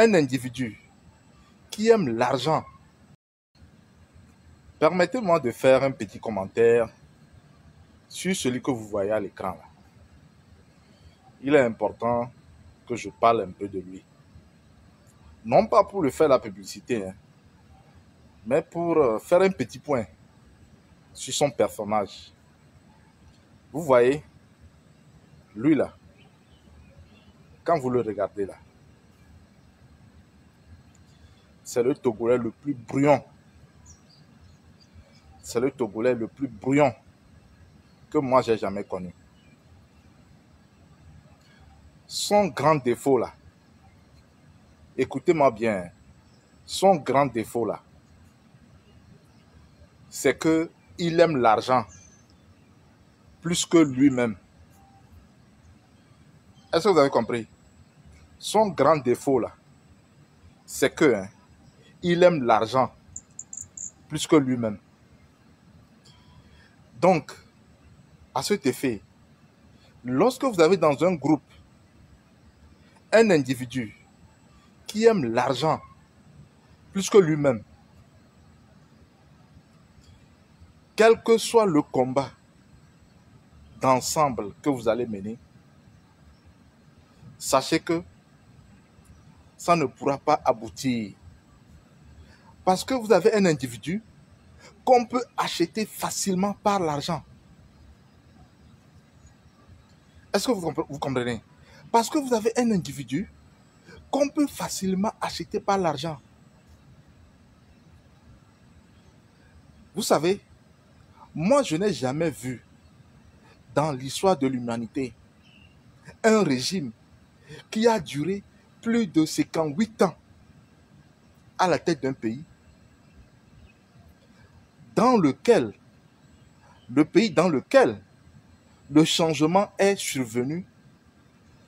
un individu qui aime l'argent, permettez-moi de faire un petit commentaire sur celui que vous voyez à l'écran là. Il est important que je parle un peu de lui. Non pas pour lui faire la publicité, mais pour faire un petit point sur son personnage. Vous voyez, lui là, quand vous le regardez là, c'est le Togolais le plus bruyant. C'est le Togolais le plus bruyant que moi j'ai jamais connu. Son grand défaut là, écoutez-moi bien, son grand défaut là, c'est que il aime l'argent plus que lui-même. Est-ce que vous avez compris? Son grand défaut là, c'est que il aime l'argent plus que lui-même. Donc, à cet effet, lorsque vous avez dans un groupe un individu qui aime l'argent plus que lui-même, quel que soit le combat d'ensemble que vous allez mener, sachez que ça ne pourra pas aboutir. Parce que vous avez un individu qu'on peut acheter facilement par l'argent. Est-ce que vous comprenez? Parce que vous avez un individu qu'on peut facilement acheter par l'argent. Vous savez, moi je n'ai jamais vu dans l'histoire de l'humanité un régime qui a duré plus de 58 ans à la tête d'un pays, le pays dans lequel le changement est survenu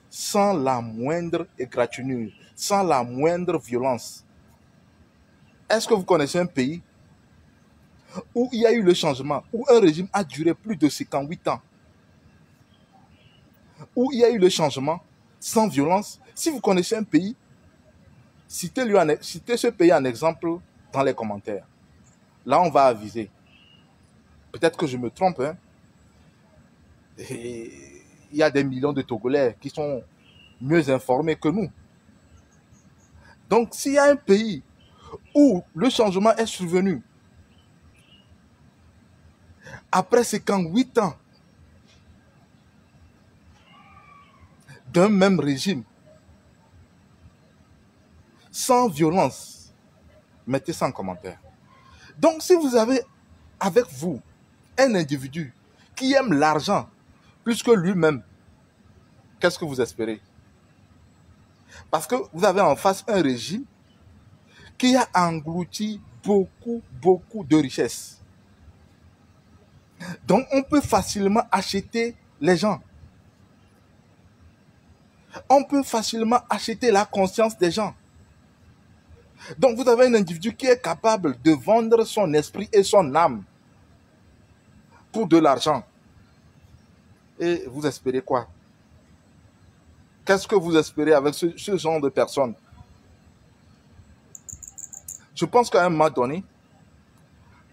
sans la moindre égratignure, sans la moindre violence. Est-ce que vous connaissez un pays où il y a eu le changement, où un régime a duré plus de 58 ans, où il y a eu le changement sans violence? Si vous connaissez un pays, citez ce pays en exemple dans les commentaires. Là, on va aviser. Peut-être que je me trompe, Et il y a des millions de Togolais qui sont mieux informés que nous. Donc, s'il y a un pays où le changement est survenu après 58 ans d'un même régime, sans violence, mettez ça en commentaire. Donc, si vous avez avec vous un individu qui aime l'argent plus que lui-même, qu'est-ce que vous espérez? Parce que vous avez en face un régime qui a englouti beaucoup de richesses. Donc, on peut facilement acheter les gens. On peut facilement acheter la conscience des gens. Donc, vous avez un individu qui est capable de vendre son esprit et son âme pour de l'argent. Et vous espérez quoi? Qu'est-ce que vous espérez avec ce genre de personnes? Je pense qu'à un moment donné,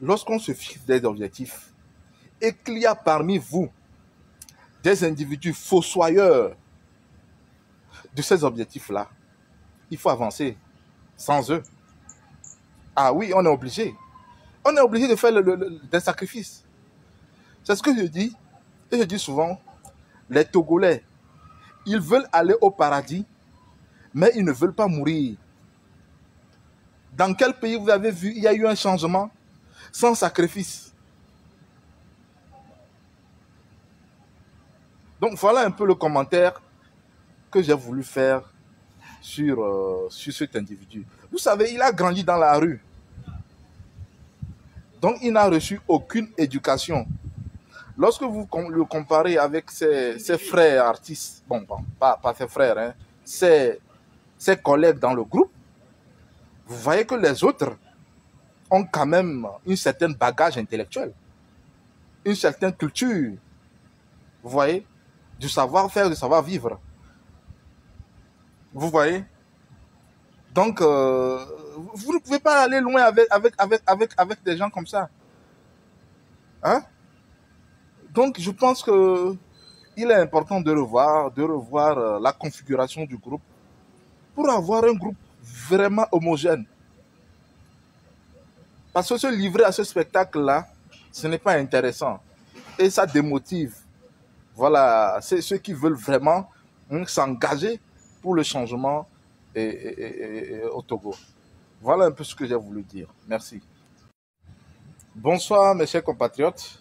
lorsqu'on se fixe des objectifs et qu'il y a parmi vous des individus fossoyeurs de ces objectifs-là, il faut avancer sans eux. Ah oui, on est obligé. On est obligé de faire des sacrifices. C'est ce que je dis. Et je dis souvent, les Togolais, ils veulent aller au paradis, mais ils ne veulent pas mourir. Dans quel pays vous avez vu, il y a eu un changement sans sacrifice? Donc voilà un peu le commentaire que j'ai voulu faire sur cet individu. Vous savez, il a grandi dans la rue. Donc il n'a reçu aucune éducation. Lorsque vous le comparez avec ses frères artistes, pas ses frères, ses collègues dans le groupe, vous voyez que les autres ont quand même une certaine bagage intellectuel, une certaine culture, vous voyez, du savoir-faire, du savoir-vivre. Vous voyez? Donc, vous ne pouvez pas aller loin avec des gens comme ça. Hein? Donc, je pense que il est important de revoir la configuration du groupe pour avoir un groupe vraiment homogène. Parce que se livrer à ce spectacle-là, ce n'est pas intéressant. Et ça démotive. Voilà, c'est ceux qui veulent vraiment s'engager pour le changement au Togo. Voilà un peu ce que j'ai voulu dire. Merci. Bonsoir, mes chers compatriotes.